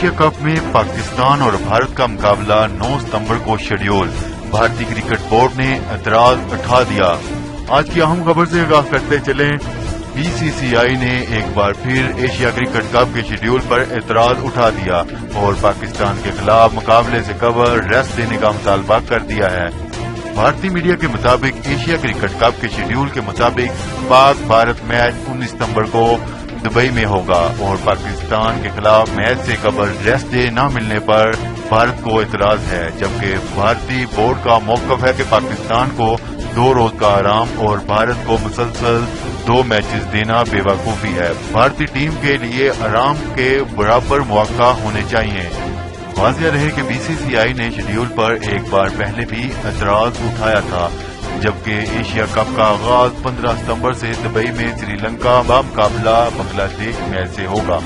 Asia cup میں پاکستان اور بھارت کا مقابلہ 9 ستمبر کو شیڈول، بھارتی کرکٹ بورڈ نے اعتراض اٹھا دیا۔ آج کی اہم خبر سے آغاز کرتے چلیں۔ بی سی سی آئی نے ایک بار پھر ایشیا کرکٹ کپ کے شیڈول پر اعتراض اٹھا دیا اور پاکستان کے خلاف مقابلے سے قبل ریسٹ دینے کا مطالبہ کر دیا ہے۔ بھارتی میڈیا کے مطابق ایشیا کرکٹ کپ کے شیڈول کے مطابق پاک بھارت میچ 19 ستمبر کو دبئی میں ہوگا اور پاکستان کے خلاف میچ سے قبل ریسٹ ڈے نہ ملنے پر بھارت کو اعتراض ہے، جبکہ بھارتی بورڈ کا موقف ہے کہ پاکستان کو 2 روز کا آرام اور بھارت کو مسلسل 2 میچز دینا بے وقوفی ہے۔ بھارتی ٹیم کے لیے آرام کے برابر مواقع ہونے چاہیے۔ واضح رہے کہ بی سی سی آئی نے شیڈول پر ایک بار پہلے بھی اعتراض اٹھایا تھا، جبکہ ایشیا کپ کا آغاز 15 ستمبر سے دبئی میں سری لنکا بمقابلہ بنگلہ دیش میچ سے ہوگا۔